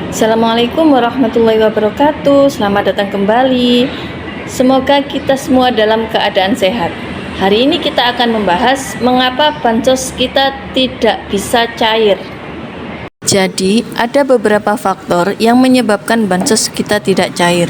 Assalamualaikum warahmatullahi wabarakatuh. Selamat datang kembali. Semoga kita semua dalam keadaan sehat. Hari ini kita akan membahas mengapa bansos kita tidak bisa cair. Jadi, ada beberapa faktor yang menyebabkan bansos kita tidak cair.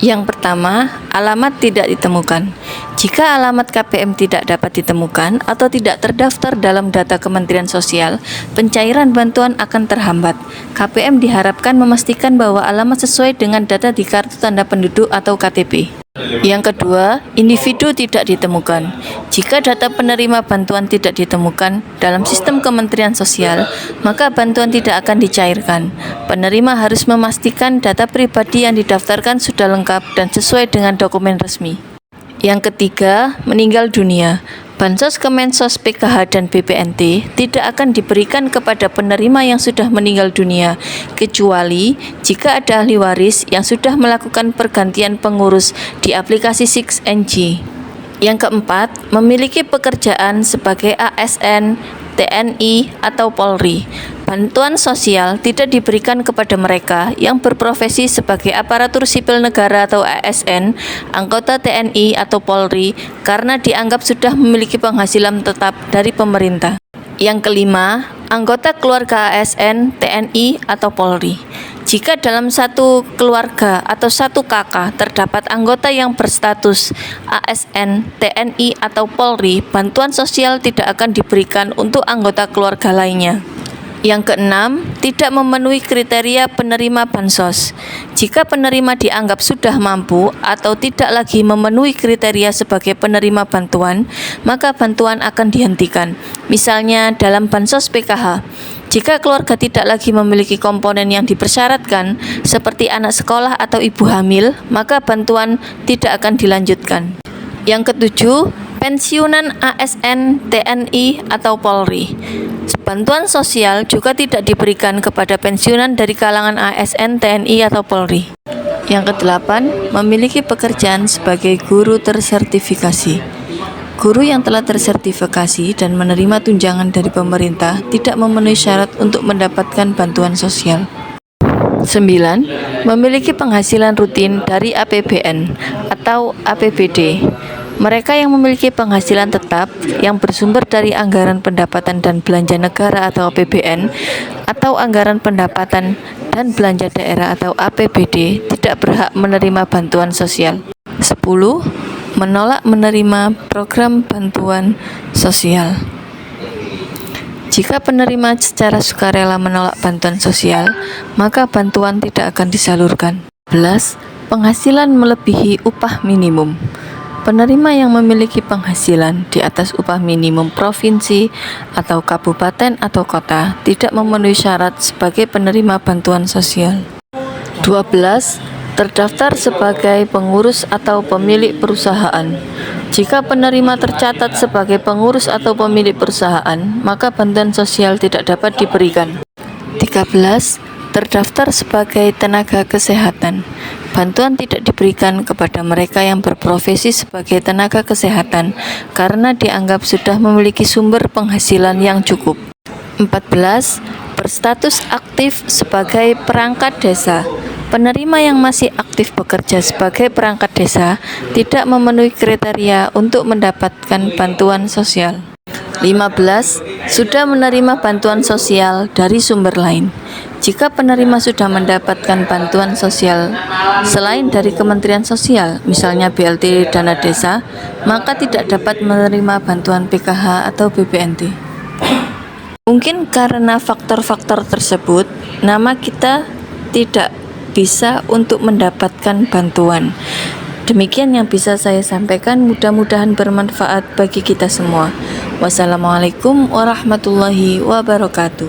Yang pertama, alamat tidak ditemukan. Jika alamat KPM tidak dapat ditemukan atau tidak terdaftar dalam data Kementerian Sosial, pencairan bantuan akan terhambat. KPM diharapkan memastikan bahwa alamat sesuai dengan data di Kartu Tanda Penduduk atau KTP. Yang kedua, individu tidak ditemukan. Jika data penerima bantuan tidak ditemukan dalam sistem Kementerian Sosial, maka bantuan tidak akan dicairkan. Penerima harus memastikan data pribadi yang didaftarkan sudah lengkap dan sesuai dengan dokumen resmi. Yang ketiga, meninggal dunia. Bansos Kemensos, PKH, dan BPNT tidak akan diberikan kepada penerima yang sudah meninggal dunia, kecuali jika ada ahli waris yang sudah melakukan pergantian pengurus di aplikasi 6NG. Yang keempat, memiliki pekerjaan sebagai ASN, TNI, atau Polri. Bantuan sosial tidak diberikan kepada mereka yang berprofesi sebagai aparatur sipil negara atau ASN, anggota TNI atau Polri karena dianggap sudah memiliki penghasilan tetap dari pemerintah. Yang kelima, anggota keluarga ASN, TNI, atau Polri. Jika dalam satu keluarga atau satu kakak terdapat anggota yang berstatus ASN, TNI, atau Polri, bantuan sosial tidak akan diberikan untuk anggota keluarga lainnya. Yang keenam, tidak memenuhi kriteria penerima bansos. Jika penerima dianggap sudah mampu atau tidak lagi memenuhi kriteria sebagai penerima bantuan, maka bantuan akan dihentikan. Misalnya dalam bansos PKH, jika keluarga tidak lagi memiliki komponen yang dipersyaratkan, seperti anak sekolah atau ibu hamil, maka bantuan tidak akan dilanjutkan. Yang ketujuh, pensiunan ASN, TNI, atau Polri. Bantuan sosial juga tidak diberikan kepada pensiunan dari kalangan ASN, TNI, atau Polri. Yang kedelapan, memiliki pekerjaan sebagai guru tersertifikasi. Guru yang telah tersertifikasi dan menerima tunjangan dari pemerintah tidak memenuhi syarat untuk mendapatkan bantuan sosial. 9. Memiliki penghasilan rutin dari APBN atau APBD. Mereka yang memiliki penghasilan tetap yang bersumber dari anggaran pendapatan dan belanja negara atau APBN atau anggaran pendapatan dan belanja daerah atau APBD tidak berhak menerima bantuan sosial. 10. Menolak menerima program bantuan sosial. Jika penerima secara sukarela menolak bantuan sosial, maka bantuan tidak akan disalurkan. 11. Penghasilan melebihi upah minimum. Penerima yang memiliki penghasilan di atas upah minimum provinsi atau kabupaten atau kota tidak memenuhi syarat sebagai penerima bantuan sosial. 12. Terdaftar sebagai pengurus atau pemilik perusahaan. Jika penerima tercatat sebagai pengurus atau pemilik perusahaan, maka bantuan sosial tidak dapat diberikan. 13. Terdaftar sebagai tenaga kesehatan. Bantuan tidak diberikan kepada mereka yang berprofesi sebagai tenaga kesehatan karena dianggap sudah memiliki sumber penghasilan yang cukup. 14. Berstatus aktif sebagai perangkat desa. Penerima yang masih aktif bekerja sebagai perangkat desa tidak memenuhi kriteria untuk mendapatkan bantuan sosial. 15. Sudah menerima bantuan sosial dari sumber lain. Jika penerima sudah mendapatkan bantuan sosial selain dari Kementerian Sosial, misalnya BLT Dana Desa, maka tidak dapat menerima bantuan PKH atau BPNT. Mungkin karena faktor-faktor tersebut, nama kita tidak bisa untuk mendapatkan bantuan. Demikian yang bisa saya sampaikan, mudah-mudahan bermanfaat bagi kita semua. Wassalamualaikum warahmatullahi wabarakatuh.